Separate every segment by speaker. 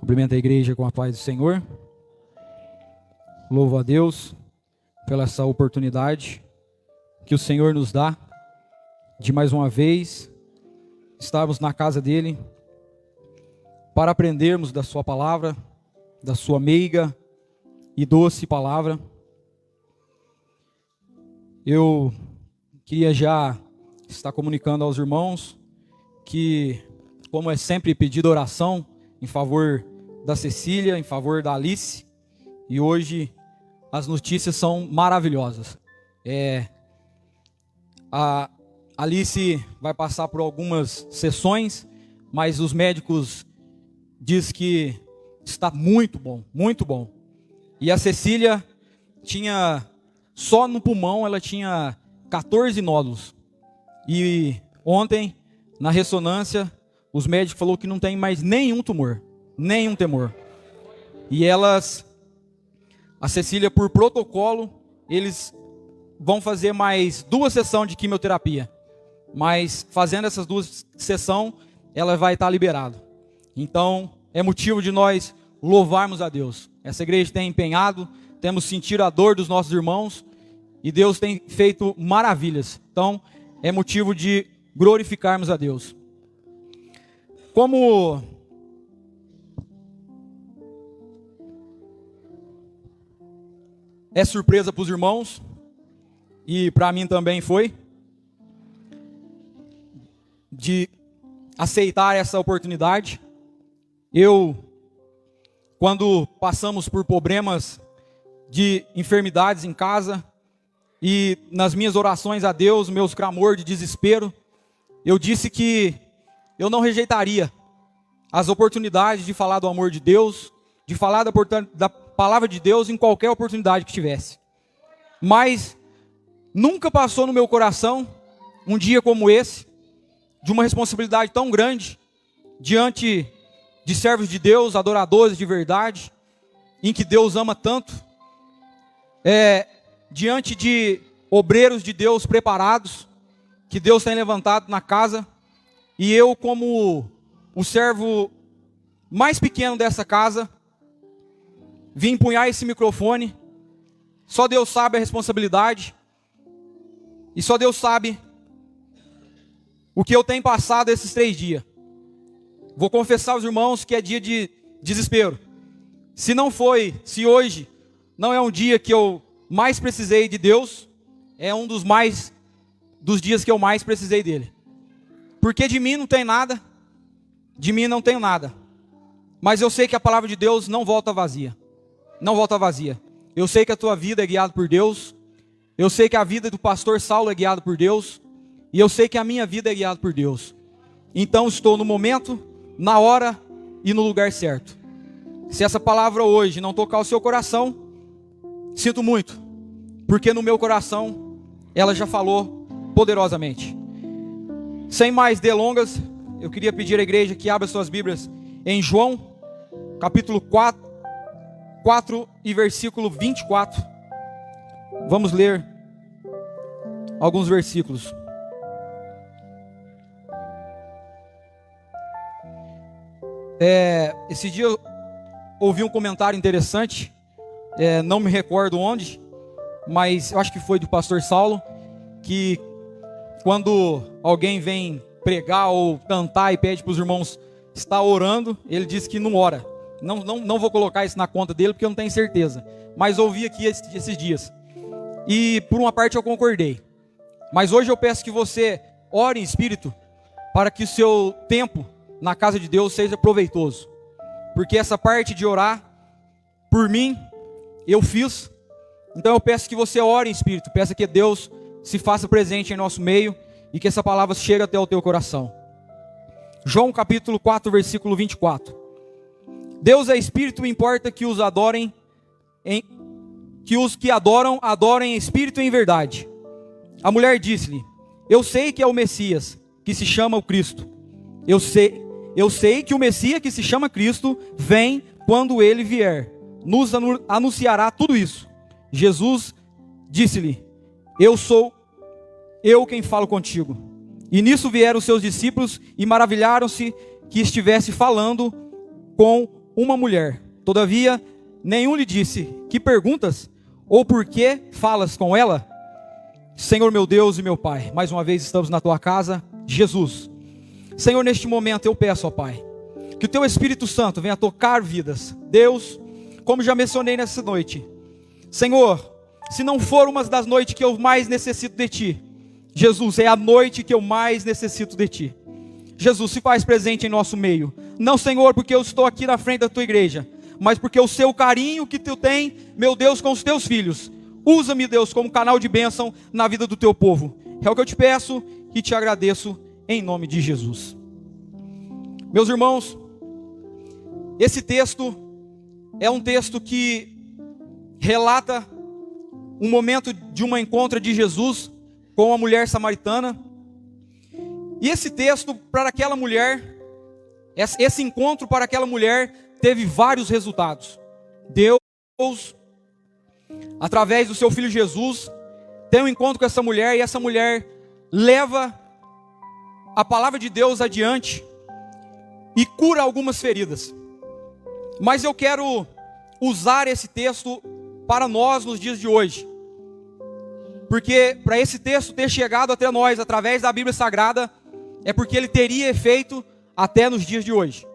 Speaker 1: Cumprimento a igreja com a paz do Senhor. Louvo a Deus pela essa oportunidade que o Senhor nos dá de mais uma vez estarmos na casa dele para aprendermos da sua palavra, da sua meiga e doce palavra. Eu queria já estar comunicando aos irmãos que, como é sempre pedido oração em favor da Cecília, em favor da Alice, e hoje as notícias são maravilhosas. A Alice vai passar por algumas sessões, mas os médicos dizem que está muito bom, muito bom. E a Cecília tinha, só no pulmão, ela tinha 14 nódulos. E ontem, na ressonância, os médicos falaram que não tem mais nenhum tumor, nenhum temor. E a Cecília, por protocolo, eles vão fazer mais 2 sessões de quimioterapia. Mas fazendo essas 2 sessões, ela vai estar liberada. Então, é motivo de nós louvarmos a Deus. Essa igreja tem empenhado, temos sentido a dor dos nossos irmãos, e Deus tem feito maravilhas. Então, é motivo de glorificarmos a Deus. Como é surpresa para os irmãos, e para mim também foi, de aceitar essa oportunidade. Quando passamos por problemas de enfermidades em casa, e nas minhas orações a Deus, meus clamores de desespero, eu disse que eu não rejeitaria as oportunidades de falar do amor de Deus, de falar da palavra de Deus em qualquer oportunidade que tivesse. Mas nunca passou no meu coração um dia como esse, de uma responsabilidade tão grande, diante de servos de Deus, adoradores de verdade, em que Deus ama tanto, diante de obreiros de Deus preparados, que Deus tem levantado na casa, e eu, como o servo mais pequeno dessa casa, vim empunhar esse microfone. Só Deus sabe a responsabilidade, e só Deus sabe o que eu tenho passado esses 3 dias. Vou confessar aos irmãos que é dia de desespero. Se hoje não é um dia que eu mais precisei de Deus, é um dos dias que eu mais precisei dele. Porque de mim não tem nada, de mim não tenho nada. Mas eu sei que a palavra de Deus não volta vazia. Não volta vazia. Eu sei que a tua vida é guiada por Deus. Eu sei que a vida do pastor Saulo é guiada por Deus. E eu sei que a minha vida é guiada por Deus. Então estou no momento, na hora e no lugar certo. Se essa palavra hoje não tocar o seu coração, sinto muito, porque no meu coração ela já falou poderosamente. Sem mais delongas, eu queria pedir à igreja que abra suas Bíblias em João, capítulo 4 e versículo 24. Vamos ler alguns versículos. Esse dia eu ouvi um comentário interessante, não me recordo onde, mas eu acho que foi do pastor Saulo, que quando alguém vem pregar ou cantar e pede para os irmãos estar orando, ele diz que não ora. Não vou colocar isso na conta dele porque eu não tenho certeza, mas ouvi aqui esses dias, e por uma parte eu concordei. Mas hoje eu peço que você ore em espírito, para que o seu tempo na casa de Deus seja proveitoso. Porque essa parte de orar, por mim, eu fiz. Então eu peço que você ore em espírito, peça que Deus se faça presente em nosso meio, e que essa palavra chegue até o teu coração. João capítulo 4, versículo 24. Deus é espírito, importa que os que adoram, adorem em espírito e em verdade. A mulher disse-lhe: eu sei que é o Messias, que se chama o Cristo. Eu sei que o Messias, que se chama Cristo, vem. Quando ele vier, nos anunciará tudo isso. Jesus disse-lhe: eu sou eu quem falo contigo. E nisso vieram os seus discípulos e maravilharam-se que estivesse falando com uma mulher. Todavia, nenhum lhe disse: que perguntas? Ou por que falas com ela? Senhor meu Deus e meu Pai, mais uma vez estamos na tua casa, Jesus. Senhor, neste momento eu peço, ó Pai, que o teu Espírito Santo venha tocar vidas. Deus, como já mencionei nessa noite, Senhor, se não for uma das noites que eu mais necessito de Ti, Jesus, é a noite que eu mais necessito de Ti. Jesus, se faz presente em nosso meio. Não, Senhor, porque eu estou aqui na frente da Tua igreja, mas porque o seu carinho que Tu tem, meu Deus, com os Teus filhos. Usa-me, Deus, como canal de bênção na vida do Teu povo. É o que eu te peço e te agradeço em nome de Jesus. Meus irmãos, esse texto é um texto que relata um momento de uma encontro de Jesus com a mulher samaritana. E esse texto, para aquela mulher, esse encontro para aquela mulher teve vários resultados. Deus, através do seu filho Jesus, tem um encontro com essa mulher, e essa mulher leva a palavra de Deus adiante e cura algumas feridas. Mas eu quero usar esse texto para nós nos dias de hoje, porque para esse texto ter chegado até nós através da Bíblia Sagrada, é porque ele teria efeito até nos dias de hoje.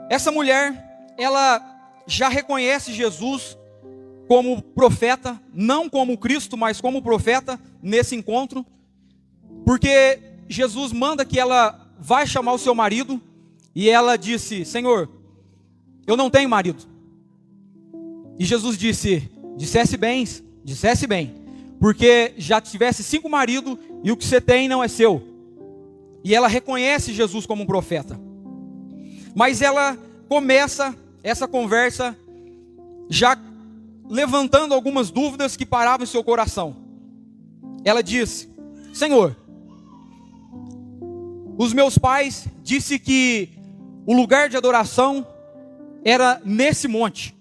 Speaker 1: Essa mulher, ela já reconhece Jesus como profeta, não como Cristo, mas como profeta nesse encontro, porque Jesus manda que ela vai chamar o seu marido, e ela disse: Senhor, eu não tenho marido. E Jesus disse: dissesse bem, porque já tivesse 5 maridos e o que você tem não é seu. E ela reconhece Jesus como um profeta. Mas ela começa essa conversa já levantando algumas dúvidas que paravam em seu coração. Ela disse: Senhor, os meus pais disseram que o lugar de adoração era nesse monte.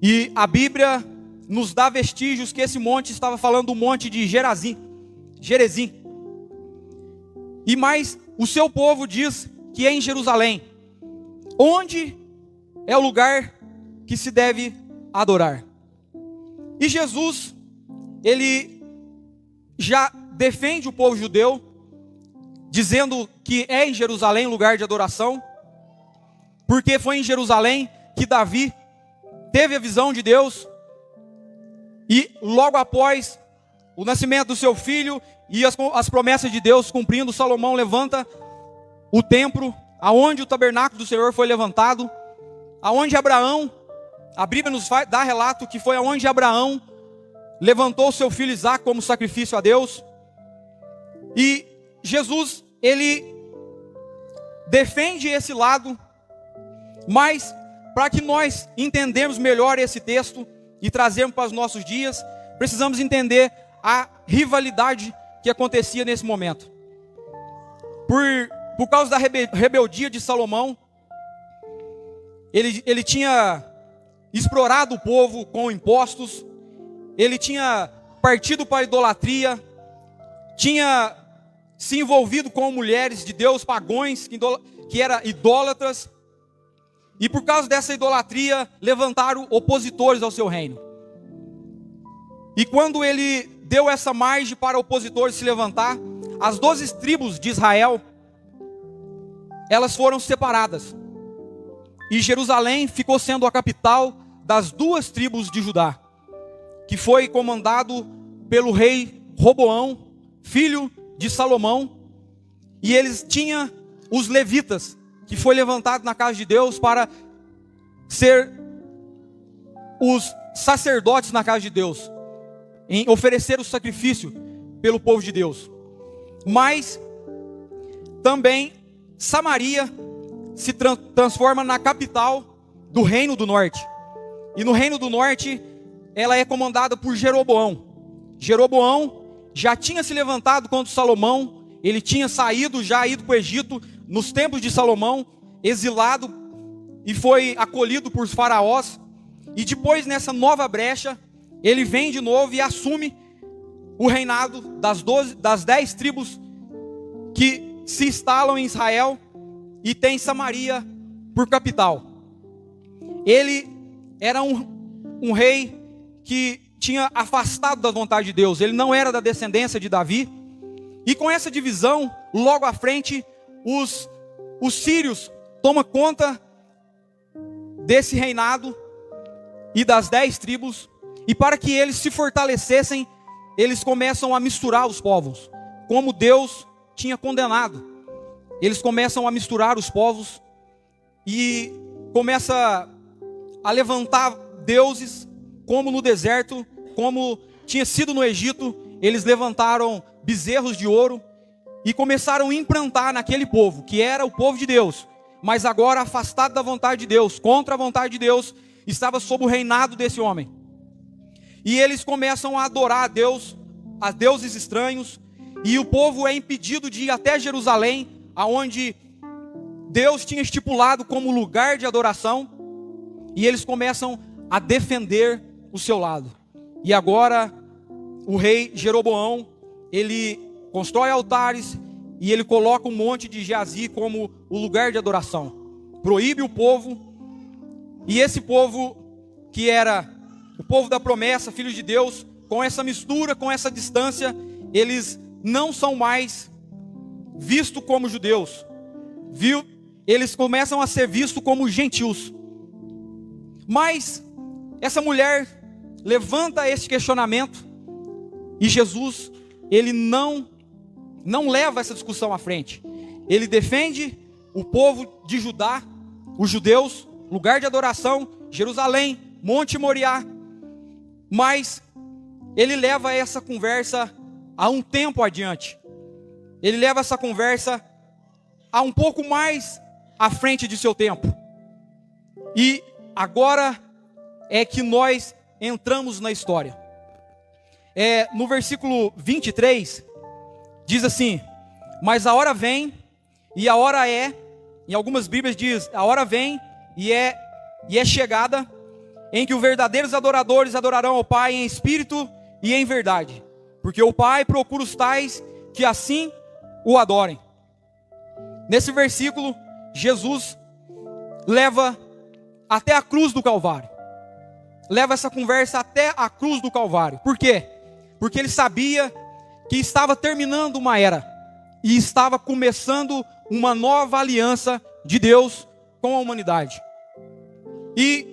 Speaker 1: E a Bíblia nos dá vestígios que esse monte estava falando do monte de Gerizim. E mais, o seu povo diz que é em Jerusalém, onde é o lugar que se deve adorar. E Jesus, ele já defende o povo judeu, dizendo que é em Jerusalém o lugar de adoração, porque foi em Jerusalém que Davi teve a visão de Deus, e logo após o nascimento do seu filho e as promessas de Deus cumprindo, Salomão levanta o templo, aonde o tabernáculo do Senhor foi levantado, aonde Abraão, a Bíblia nos dá relato que foi aonde Abraão levantou seu filho Isaque como sacrifício a Deus. E Jesus, ele defende esse lado, mas para que nós entendamos melhor esse texto e trazermos para os nossos dias, precisamos entender a rivalidade que acontecia nesse momento. Por causa da rebeldia de Salomão, ele tinha explorado o povo com impostos, ele tinha partido para a idolatria, tinha se envolvido com mulheres de Deus pagões, que eram idólatras, e por causa dessa idolatria, levantaram opositores ao seu reino. E quando ele deu essa margem para opositores se levantar, as 12 tribos de Israel, elas foram separadas. E Jerusalém ficou sendo a capital das 2 tribos de Judá, que foi comandado pelo rei Roboão, filho de Salomão. E eles tinham os levitas, que foi levantado na casa de Deus para ser os sacerdotes na casa de Deus, em oferecer o sacrifício pelo povo de Deus. Mas também Samaria se transforma na capital do reino do norte. E no reino do norte, ela é comandada por Jeroboão. Jeroboão já tinha se levantado contra Salomão, ele tinha ido para o Egito nos tempos de Salomão, exilado, e foi acolhido por faraós. E depois, nessa nova brecha, ele vem de novo e assume o reinado das 10 tribos que se instalam em Israel, e tem Samaria por capital. Ele era um rei que tinha afastado da vontade de Deus. Ele não era da descendência de Davi. E com essa divisão, logo à frente, os sírios tomam conta desse reinado e das 10 tribos. E para que eles se fortalecessem, eles começam a misturar os povos, como Deus tinha condenado. Eles começam a misturar os povos e começa a levantar deuses, como no deserto, como tinha sido no Egito. Eles levantaram bezerros de ouro e começaram a implantar naquele povo, que era o povo de Deus, mas agora afastado da vontade de Deus, contra a vontade de Deus, estava sob o reinado desse homem. E eles começam a adorar a Deus, a deuses estranhos, e o povo é impedido de ir até Jerusalém, aonde Deus tinha estipulado como lugar de adoração, e eles começam a defender o seu lado. E agora o rei Jeroboão, ele constrói altares e ele coloca um monte de Geazi como o lugar de adoração. Proíbe o povo, e esse povo que era o povo da promessa, filhos de Deus, com essa mistura, com essa distância, eles não são mais vistos como judeus, eles começam a ser vistos como gentios. Mas essa mulher levanta esse questionamento, e Jesus, ele não leva essa discussão à frente. Ele defende o povo de Judá, os judeus, lugar de adoração, Jerusalém, Monte Moriá. Mas ele leva essa conversa a um tempo adiante. Ele leva essa conversa a um pouco mais à frente de seu tempo. E agora é que nós entramos na história. No versículo 23, diz assim: mas a hora vem, e a hora é, em algumas Bíblias diz, a hora vem e é chegada, em que os verdadeiros adoradores adorarão ao Pai em espírito e em verdade, porque o Pai procura os tais que assim o adorem. Nesse versículo, Jesus leva até a cruz do Calvário. Leva essa conversa até a cruz do Calvário. Por quê? Porque ele sabia que estava terminando uma era e estava começando uma nova aliança de Deus com a humanidade. E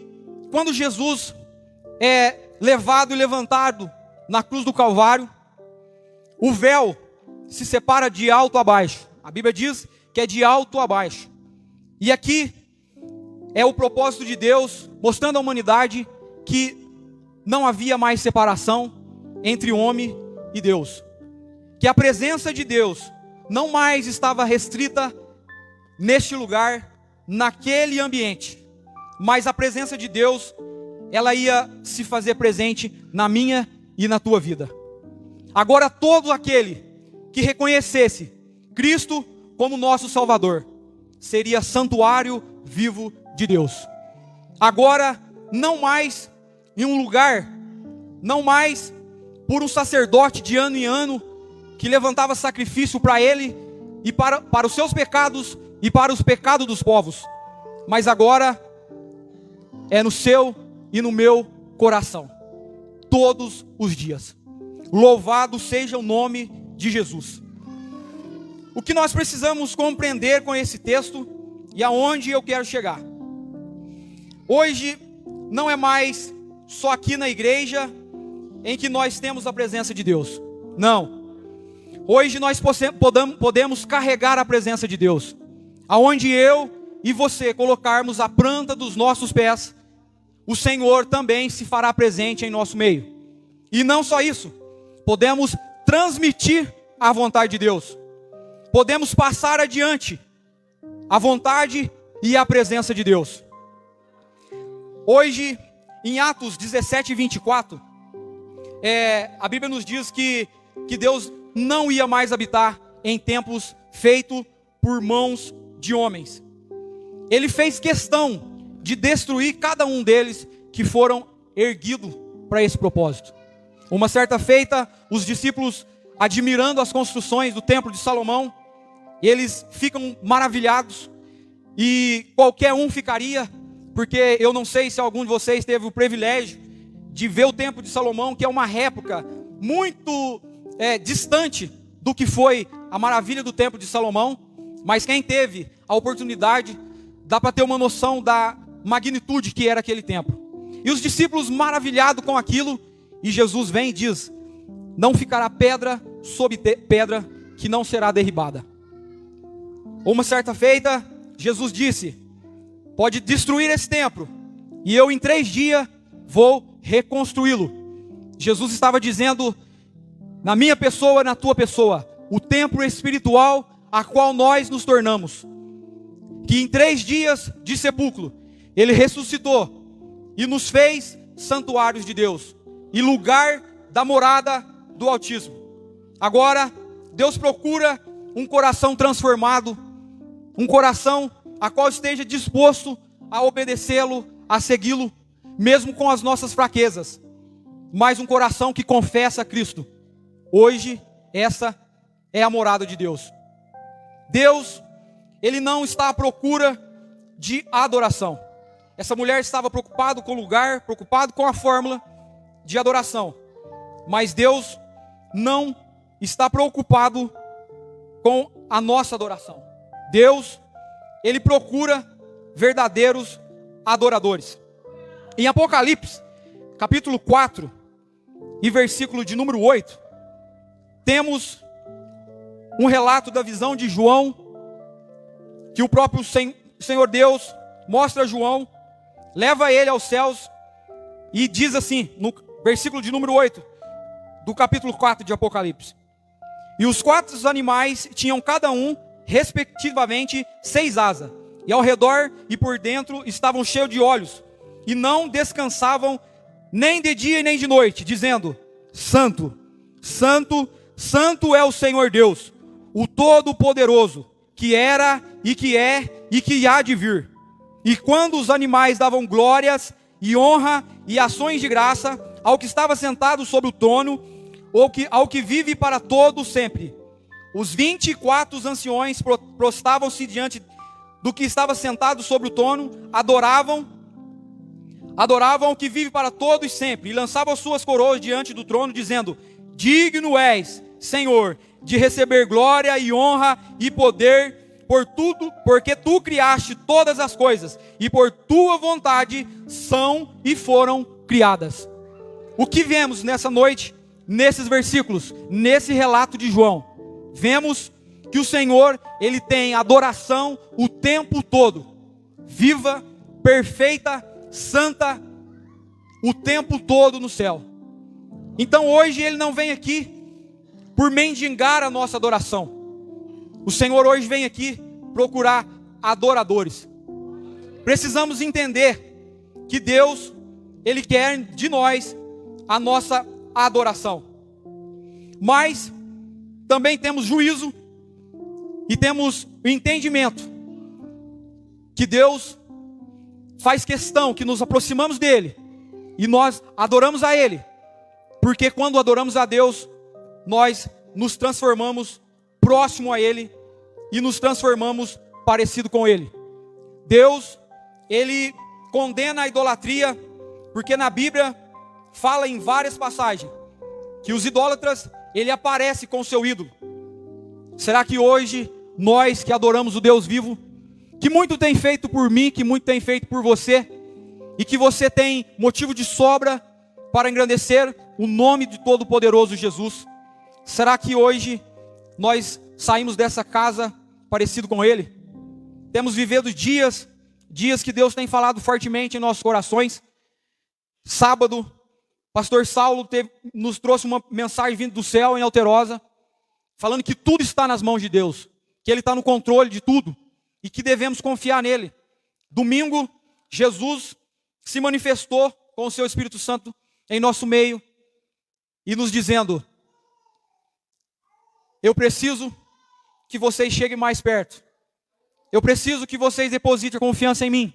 Speaker 1: quando Jesus é levado e levantado na cruz do Calvário, o véu se separa de alto a baixo. A Bíblia diz que é de alto a baixo. E aqui é o propósito de Deus, mostrando à humanidade que não havia mais separação entre o homem e Deus. Que a presença de Deus não mais estava restrita neste lugar, naquele ambiente. Mas a presença de Deus, ela ia se fazer presente na minha e na tua vida. Agora todo aquele que reconhecesse Cristo como nosso Salvador, seria santuário vivo de Deus. Agora, não mais em um lugar, não mais por um sacerdote de ano em ano, que levantava sacrifício para ele, e para os seus pecados, e para os pecados dos povos. Mas agora, é no seu e no meu coração, todos os dias. Louvado seja o nome de Jesus. O que nós precisamos compreender com esse texto, e aonde eu quero chegar. Hoje, não é mais só aqui na igreja, em que nós temos a presença de Deus. Não. Hoje nós podemos carregar a presença de Deus. Aonde eu e você colocarmos a planta dos nossos pés, o Senhor também se fará presente em nosso meio. E não só isso, podemos transmitir a vontade de Deus. Podemos passar adiante a vontade e a presença de Deus. Hoje, em Atos 17, 24, a Bíblia nos diz que Deus não ia mais habitar em templos feitos por mãos de homens. Ele fez questão de destruir cada um deles que foram erguidos para esse propósito. Uma certa feita, os discípulos, admirando as construções do templo de Salomão, eles ficam maravilhados e qualquer um ficaria, porque eu não sei se algum de vocês teve o privilégio de ver o Templo de Salomão, que é uma réplica muito distante do que foi a maravilha do Templo de Salomão, mas quem teve a oportunidade, dá para ter uma noção da magnitude que era aquele templo. E os discípulos maravilhados com aquilo, e Jesus vem e diz: não ficará pedra sobre pedra que não será derribada. Uma certa feita, Jesus disse: pode destruir esse templo, e eu em 3 dias vou reconstruí-lo. Jesus estava dizendo, na minha pessoa, na tua pessoa, o templo espiritual a qual nós nos tornamos, que em 3 dias de sepulcro, Ele ressuscitou e nos fez santuários de Deus e lugar da morada do Altíssimo. Agora, Deus procura um coração transformado, um coração a qual esteja disposto a obedecê-lo, a segui-lo, mesmo com as nossas fraquezas, mas um coração que confessa a Cristo. Hoje, essa é a morada de Deus. Deus, Ele não está à procura de adoração. Essa mulher estava preocupada com o lugar, preocupada com a fórmula de adoração. Mas Deus não está preocupado com a nossa adoração. Deus, Ele procura verdadeiros adoradores. Em Apocalipse, capítulo 4, e versículo de número 8, temos um relato da visão de João, que o próprio Senhor Deus mostra a João, leva ele aos céus, e diz assim, no versículo de número 8, do capítulo 4 de Apocalipse: e os 4 animais tinham cada um, respectivamente, 6 asas, e ao redor e por dentro estavam cheios de olhos, e não descansavam nem de dia e nem de noite, dizendo: Santo, Santo, Santo é o Senhor Deus, o Todo-Poderoso, que era e que é e que há de vir. E quando os animais davam glórias e honra e ações de graça ao que estava sentado sobre o trono, ao que vive para todo sempre, os 24 anciões prostravam-se diante do que estava sentado sobre o trono, adoravam o que vive para todos sempre, e lançavam suas coroas diante do trono, dizendo: digno és, Senhor, de receber glória e honra e poder por tudo, porque tu criaste todas as coisas, e por tua vontade são e foram criadas. O que vemos nessa noite, nesses versículos, nesse relato de João? Vemos que o Senhor, Ele tem adoração o tempo todo, viva, perfeita, santa, o tempo todo no céu. Então hoje Ele não vem aqui por mendigar a nossa adoração. O Senhor hoje vem aqui procurar adoradores. Precisamos entender que Deus, Ele quer de nós a nossa adoração. Mas também temos juízo e temos o entendimento que Deus faz questão que nos aproximamos dEle e nós adoramos a Ele, porque quando adoramos a Deus, nós nos transformamos próximo a Ele e nos transformamos parecido com Ele. Deus, Ele condena a idolatria, porque na Bíblia fala em várias passagens que os idólatras, ele aparece com o seu ídolo. Será que hoje nós que adoramos o Deus vivo, que muito tem feito por mim, que muito tem feito por você, e que você tem motivo de sobra para engrandecer o nome de Todo-Poderoso Jesus, será que hoje nós saímos dessa casa parecido com Ele? Temos vivido dias que Deus tem falado fortemente em nossos corações. Sábado, pastor Saulo nos trouxe uma mensagem vindo do céu em Alterosa, falando que tudo está nas mãos de Deus, que Ele está no controle de tudo e que devemos confiar nele. Domingo, Jesus se manifestou com o seu Espírito Santo em nosso meio e nos dizendo: eu preciso que vocês cheguem mais perto, eu preciso que vocês depositem a confiança em mim.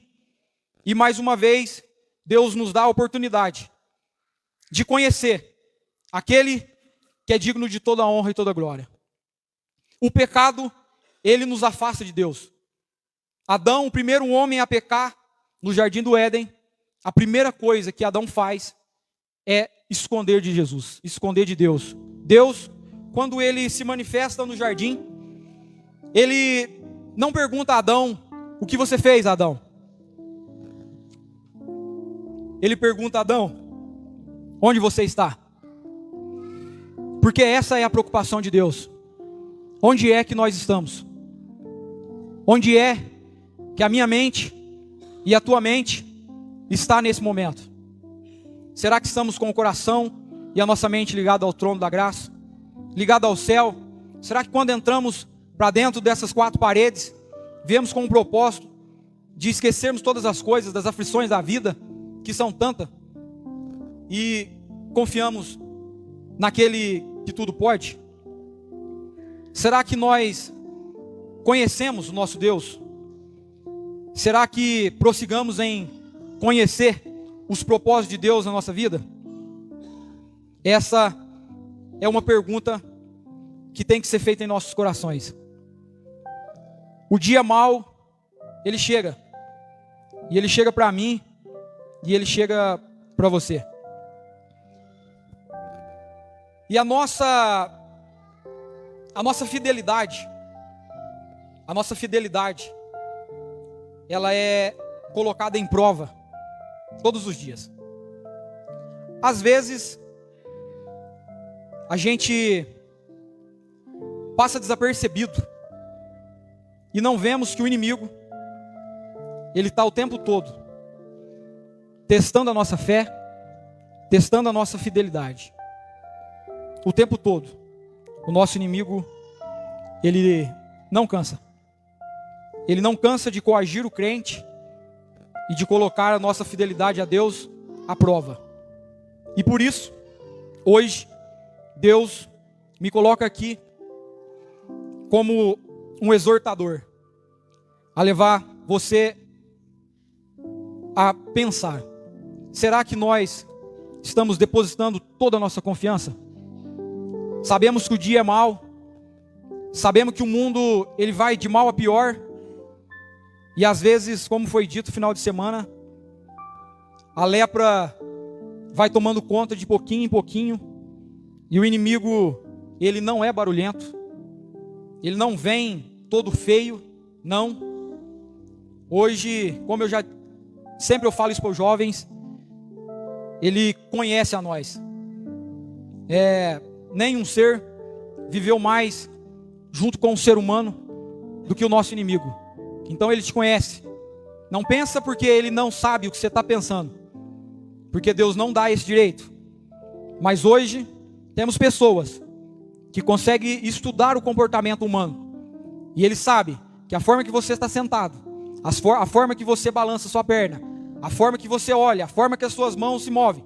Speaker 1: E mais uma vez, Deus nos dá a oportunidade de conhecer aquele que é digno de toda a honra e toda a glória. O pecado, ele nos afasta de Deus. Adão, o primeiro homem a pecar no jardim do Éden, a primeira coisa que Adão faz é esconder de Jesus, esconder de Deus. Deus, quando ele se manifesta no jardim, ele não pergunta a Adão: o que você fez, Adão? Ele pergunta a Adão: onde você está? Porque essa é a preocupação de Deus. Onde é que nós estamos? Onde é que a minha mente e a tua mente está nesse momento? Será que estamos com o coração e a nossa mente ligada ao trono da graça? Ligada ao céu? Será que quando entramos para dentro dessas quatro paredes, viemos com um propósito de esquecermos todas as coisas, das aflições da vida, que são tantas, e confiamos naquele que tudo pode? Será que nós conhecemos o nosso Deus? Será que prossigamos em conhecer os propósitos de Deus na nossa vida? Essa é uma pergunta que tem que ser feita em nossos corações. O dia mau, ele chega. E ele chega para mim, e ele chega para você. E a nossa fidelidade, ela é colocada em prova todos os dias. Às vezes, a gente passa desapercebido e não vemos que o inimigo, ele está o tempo todo testando a nossa fé, testando a nossa fidelidade. O tempo todo. O nosso inimigo, ele não cansa. Ele não cansa de coagir o crente e de colocar a nossa fidelidade a Deus à prova. E por isso, hoje, Deus me coloca aqui como um exortador, a levar você a pensar: será que nós estamos depositando toda a nossa confiança? Sabemos que o dia é mau, sabemos que o mundo ele vai de mal a pior, e às vezes, como foi dito no final de semana, a lepra vai tomando conta de pouquinho em pouquinho, e o inimigo, ele não é barulhento, ele não vem todo feio, não. Hoje, como sempre eu falo isso para os jovens, ele conhece a nós. Nenhum ser viveu mais junto com o ser humano do que o nosso inimigo. Então ele te conhece. Não pensa porque ele não sabe o que você está pensando, porque Deus não dá esse direito. Mas hoje temos pessoas que conseguem estudar o comportamento humano, e ele sabe que a forma que você está sentado, a forma que você balança sua perna, a forma que você olha, a forma que as suas mãos se movem,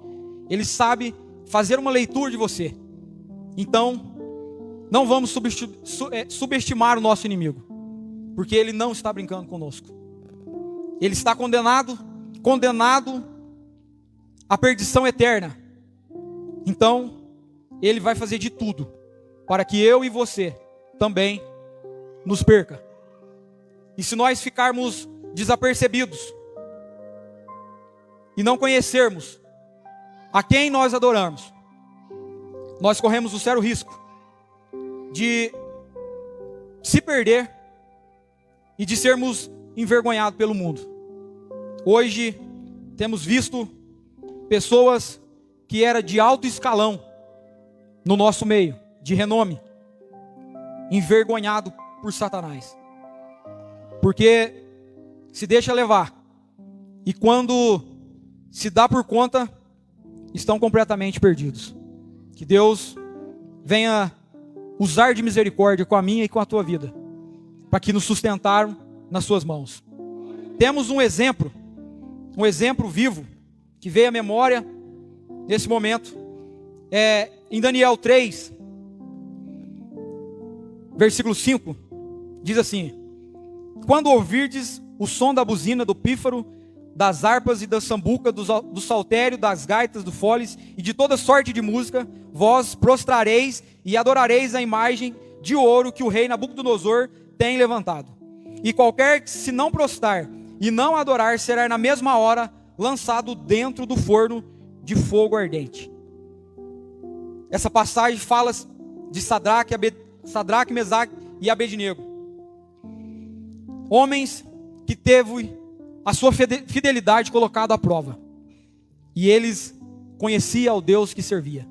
Speaker 1: ele sabe fazer uma leitura de você. Então, não vamos subestimar o nosso inimigo, porque ele não está brincando conosco. Ele está condenado à perdição eterna. Então, ele vai fazer de tudo para que eu e você também nos perca. E se nós ficarmos desapercebidos e não conhecermos a quem nós adoramos, nós corremos o sério risco de se perder e de sermos envergonhados pelo mundo. Hoje temos visto pessoas que eram de alto escalão no nosso meio, de renome, envergonhado por Satanás, porque se deixa levar, e quando se dá por conta, estão completamente perdidos. Que Deus venha usar de misericórdia com a minha e com a tua vida, para que nos sustentaram nas suas mãos. Temos um exemplo vivo, que veio à memória nesse momento, em Daniel 3, versículo 5, diz assim: quando ouvirdes o som da buzina, do pífaro, das harpas e da sambuca, do saltério, das gaitas, do foles e de toda sorte de música, vós prostrareis e adorareis a imagem de ouro que o rei Nabucodonosor tem levantado. e qualquer que se não prostrar e não adorar será na mesma hora lançado dentro do forno de fogo ardente. Essa passagem fala de Sadraque, Mesaque e Abednego. Homens que teve a sua fidelidade colocada à prova. E eles conheciam o Deus que servia.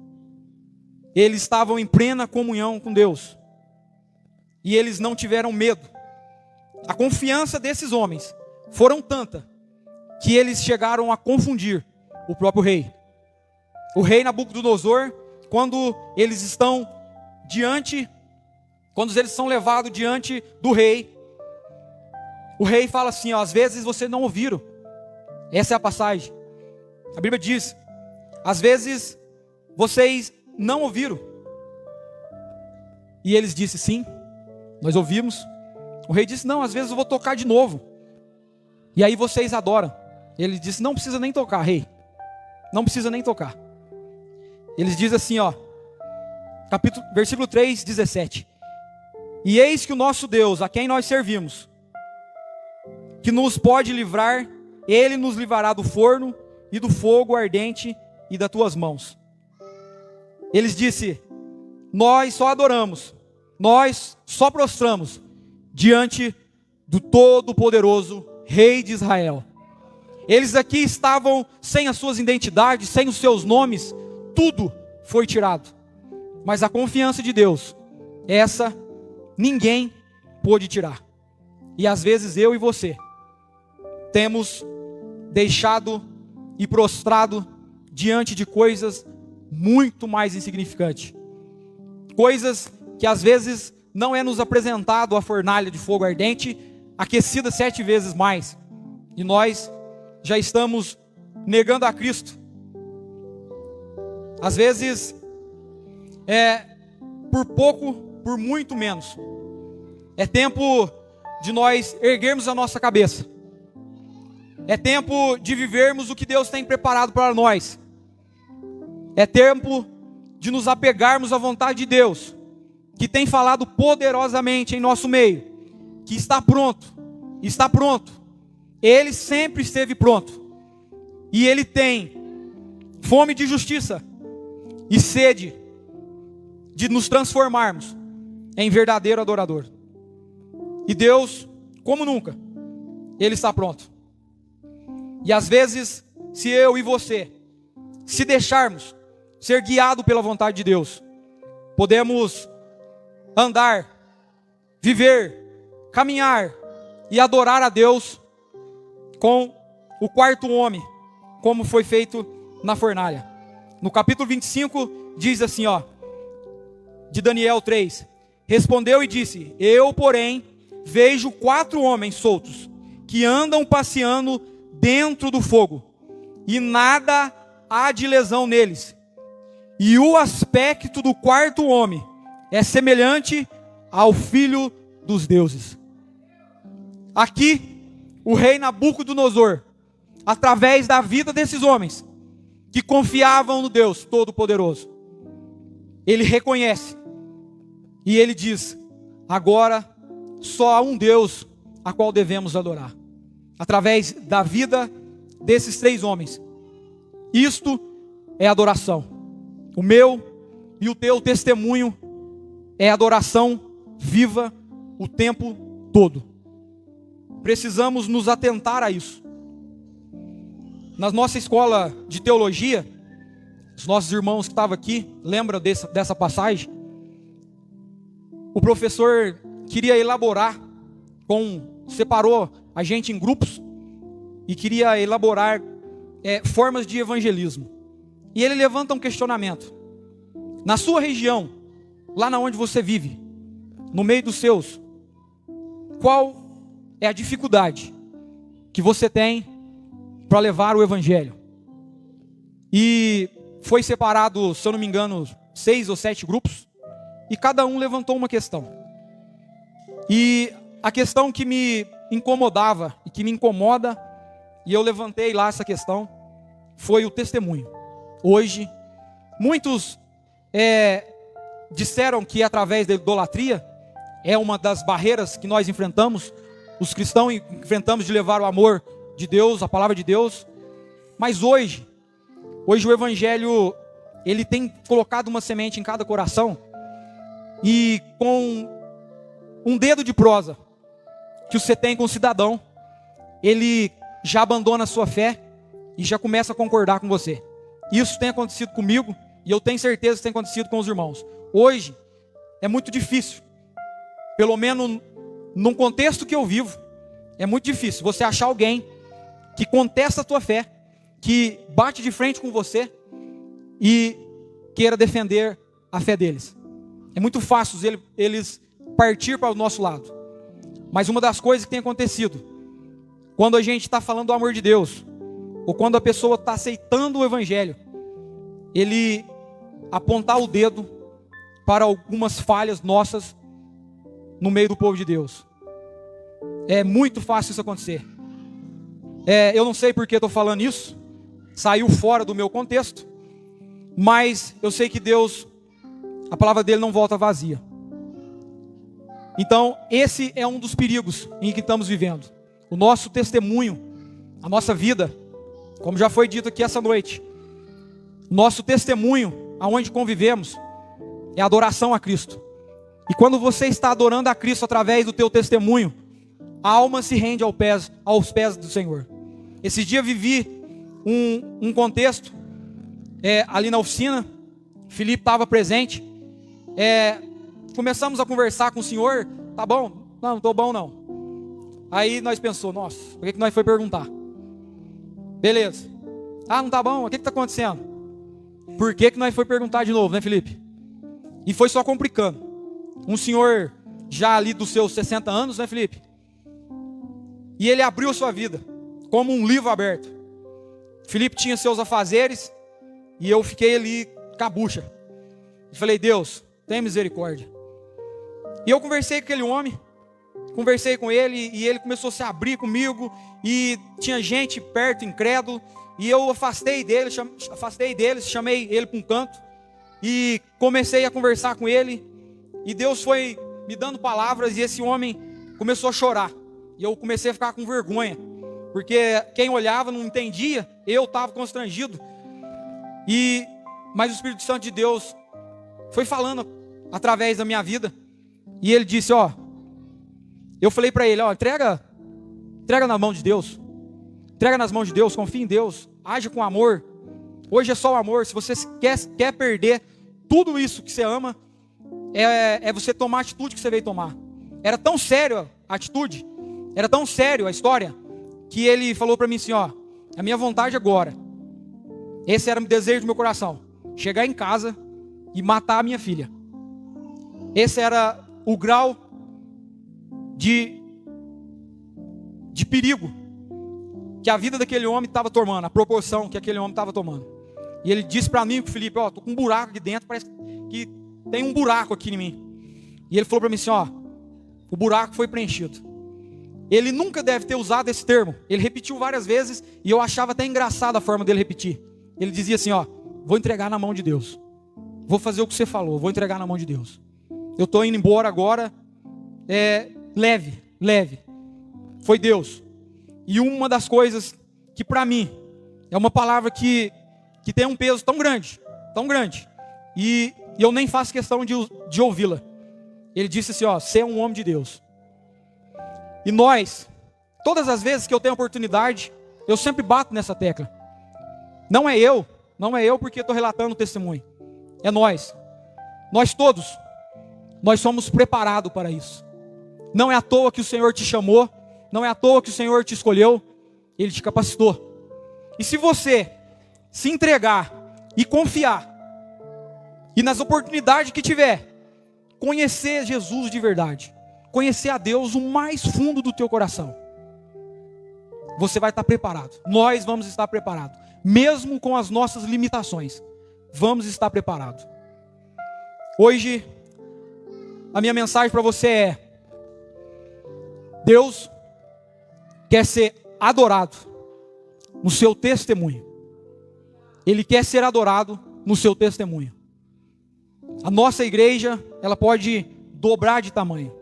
Speaker 1: Eles estavam em plena comunhão com Deus. E eles não tiveram medo. A confiança desses homens foram tanta que eles chegaram a confundir o próprio rei. O rei Nabucodonosor, quando eles são levados diante do rei, o rei fala assim, ó, às vezes vocês não ouviram. Essa é a passagem. A Bíblia diz, às vezes vocês não ouviram. E eles disseram, sim, nós ouvimos. O rei disse, não, às vezes eu vou tocar de novo. E aí vocês adoram. Ele disse, não precisa nem tocar, rei. Não precisa nem tocar. Eles dizem assim, ó, versículo 3, 17. E eis que o nosso Deus, a quem nós servimos, que nos pode livrar, Ele nos livrará do forno e do fogo ardente e das tuas mãos. Eles disseram, nós só adoramos, nós só prostramos diante do Todo-Poderoso Rei de Israel. Eles aqui estavam sem as suas identidades, sem os seus nomes, tudo foi tirado. Mas a confiança de Deus, essa ninguém pôde tirar. E às vezes eu e você temos deixado e prostrado diante de coisas muito mais insignificantes. Coisas que às vezes não é nos apresentado a fornalha de fogo ardente, aquecida 7 vezes mais. E nós já estamos negando a Cristo. Às vezes por pouco, por muito menos. É tempo de nós erguermos a nossa cabeça. É tempo de vivermos o que Deus tem preparado para nós. É tempo de nos apegarmos à vontade de Deus, que tem falado poderosamente em nosso meio, que está pronto, está pronto. Ele sempre esteve pronto. E Ele tem fome de justiça e sede de nos transformarmos em verdadeiro adorador. E Deus, como nunca, Ele está pronto. E às vezes, se eu e você se deixarmos ser guiados pela vontade de Deus, podemos andar, viver, caminhar e adorar a Deus com o quarto homem, como foi feito na fornalha. No capítulo 25 diz assim, ó, de Daniel 3, respondeu e disse, eu porém vejo 4 homens soltos, que andam passeando dentro do fogo, e nada há de lesão neles, e o aspecto do quarto homem é semelhante ao filho dos deuses. Aqui, o rei Nabucodonosor, através da vida desses homens, que confiavam no Deus Todo-Poderoso, ele reconhece, e ele diz, agora só há um Deus a qual devemos adorar. Através da vida desses 3 homens. Isto é adoração. O meu e o teu testemunho é adoração viva o tempo todo. Precisamos nos atentar a isso. Na nossa escola de teologia, os nossos irmãos que estavam aqui, lembram dessa passagem? O professor queria elaborar, separou a gente em grupos e queria elaborar formas de evangelismo. E ele levanta um questionamento. Na sua região, lá na onde você vive, no meio dos seus, qual é a dificuldade que você tem para levar o evangelho? E foi separado, se eu não me engano, 6 ou 7 grupos, e cada um levantou uma questão. E a questão que me incomodava e que me incomoda, e eu levantei lá essa questão, foi o testemunho. Hoje, muitos disseram que através da idolatria é uma das barreiras que nós enfrentamos os cristãos enfrentamos de levar o amor de Deus, a palavra de Deus. Mas hoje o Evangelho, ele tem colocado uma semente em cada coração. E com um dedo de prosa que você tem com o cidadão, ele já abandona a sua fé e já começa a concordar com você. Isso tem acontecido comigo e eu tenho certeza que tem acontecido com os irmãos. Hoje é muito difícil, pelo menos num contexto que eu vivo, é muito difícil você achar alguém que contesta a tua fé, que bate de frente com você e queira defender a fé deles. É muito fácil eles partir para o nosso lado. Mas uma das coisas que tem acontecido, quando a gente está falando do amor de Deus, ou quando a pessoa está aceitando o Evangelho, ele apontar o dedo para algumas falhas nossas no meio do povo de Deus. É muito fácil isso acontecer. Eu não sei por que estou falando isso, saiu fora do meu contexto, mas eu sei que Deus, a palavra dele não volta vazia. Então, esse é um dos perigos em que estamos vivendo. O nosso testemunho, a nossa vida, como já foi dito aqui essa noite, nosso testemunho, aonde convivemos, é adoração a Cristo. E quando você está adorando a Cristo através do teu testemunho, a alma se rende aos pés do Senhor. Esse dia vivi um contexto, ali na oficina, Felipe estava presente, começamos a conversar com o senhor. Tá bom? Não estou bom não. Aí nós pensamos, nossa, por que nós foi perguntar? Beleza. Ah, não tá bom? O que está acontecendo? Por que nós foi perguntar de novo, né, Felipe? E foi só complicando. Um senhor já ali dos seus 60 anos, né, Felipe? E ele abriu a sua vida como um livro aberto. Felipe tinha seus afazeres e eu fiquei ali cabucha. E falei, Deus, tem misericórdia. E eu conversei com aquele homem, conversei com ele e ele começou a se abrir comigo e tinha gente perto, incrédulo, e eu afastei deles, chamei ele para um canto e comecei a conversar com ele e Deus foi me dando palavras e esse homem começou a chorar e eu comecei a ficar com vergonha, porque quem olhava não entendia, eu estava constrangido, mas o Espírito Santo de Deus foi falando através da minha vida. E ele disse, eu falei para ele, entrega na mão de Deus. Entrega nas mãos de Deus, confia em Deus, age com amor. Hoje é só o amor. Se você quer perder tudo isso que você ama, é você tomar a atitude que você veio tomar. Era tão sério a atitude, era tão sério a história, que ele falou para mim assim, a minha vontade agora, esse era o desejo do meu coração, chegar em casa e matar a minha filha. Esse era o grau de perigo que a vida daquele homem estava tomando, a proporção que aquele homem estava tomando. E ele disse para mim, Felipe, tô com um buraco aqui dentro, parece que tem um buraco aqui em mim. E ele falou para mim assim, o buraco foi preenchido. Ele nunca deve ter usado esse termo. Ele repetiu várias vezes e eu achava até engraçada a forma dele repetir. Ele dizia assim, vou entregar na mão de Deus. Vou fazer o que você falou, vou entregar na mão de Deus. Eu estou indo embora agora, leve. Foi Deus. E uma das coisas que para mim é uma palavra que tem um peso tão grande, e eu nem faço questão de ouvi-la. Ele disse assim, você é um homem de Deus. E nós, todas as vezes que eu tenho oportunidade, eu sempre bato nessa tecla. Não é eu porque estou relatando o testemunho. É nós todos, nós somos preparados para isso. Não é à toa que o Senhor te chamou, não é à toa que o Senhor te escolheu, Ele te capacitou. E se você se entregar e confiar, e nas oportunidades que tiver, conhecer Jesus de verdade, conhecer a Deus o mais fundo do teu coração, você vai estar preparado. Nós vamos estar preparados, mesmo com as nossas limitações, vamos estar preparados. Hoje, a minha mensagem para você é: Deus quer ser adorado no seu testemunho. Ele quer ser adorado no seu testemunho. A nossa igreja, ela pode dobrar de tamanho.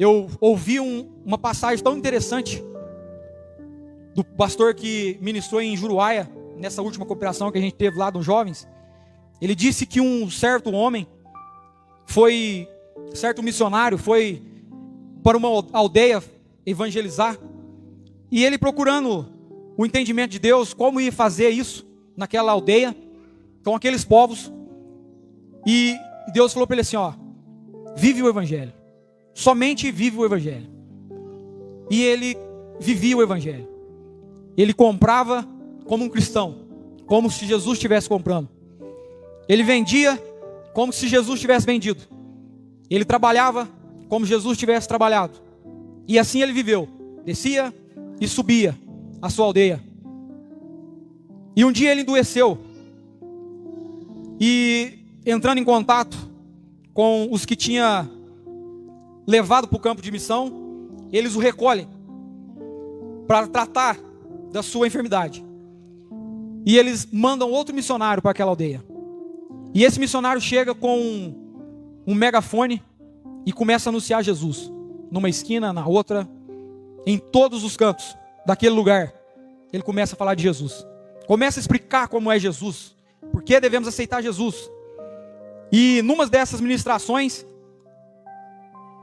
Speaker 1: eu ouvi uma passagem tão interessante do pastor que ministrou em Juruáia, nessa última cooperação que a gente teve lá dos jovens. Ele disse que um certo homem certo missionário foi para uma aldeia evangelizar, e ele procurando o entendimento de Deus, como ia fazer isso naquela aldeia, com aqueles povos, e Deus falou para ele assim, ó, vive o evangelho, somente vive o evangelho. E ele vivia o evangelho, ele comprava como um cristão, como se Jesus estivesse comprando, ele vendia como se Jesus tivesse vendido, ele trabalhava como Jesus tivesse trabalhado, e assim ele viveu, descia e subia a sua aldeia. E um dia ele adoeceu, e entrando em contato com os que tinha levado para o campo de missão, eles o recolhem para tratar da sua enfermidade, e eles mandam outro missionário para aquela aldeia, e esse missionário chega com um megafone e começa a anunciar Jesus, numa esquina, na outra, em todos os cantos daquele lugar. Ele começa a falar de Jesus, começa a explicar como é Jesus, por que devemos aceitar Jesus. E numa dessas ministrações,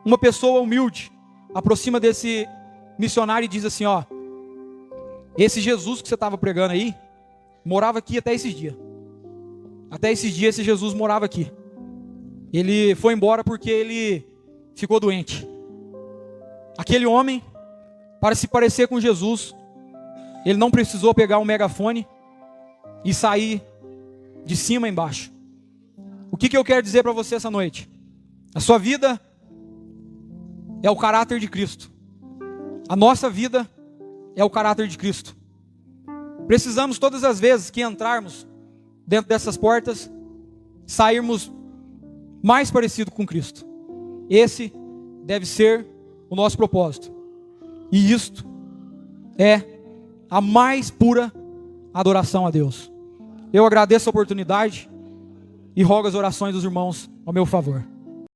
Speaker 1: uma pessoa humilde aproxima desse missionário e diz assim, ó, esse Jesus que você estava pregando aí, morava aqui até esses dias. Até esses dias esse Jesus morava aqui. Ele foi embora porque ele ficou doente. Aquele homem, para se parecer com Jesus, ele não precisou pegar um megafone e sair de cima a embaixo. O que eu quero dizer para você essa noite? A sua vida é o caráter de Cristo. A nossa vida é o caráter de Cristo. Precisamos todas as vezes que entrarmos dentro dessas portas, sairmos mais parecido com Cristo. Esse deve ser o nosso propósito. E isto é a mais pura adoração a Deus. Eu agradeço a oportunidade e rogo as orações dos irmãos ao meu favor.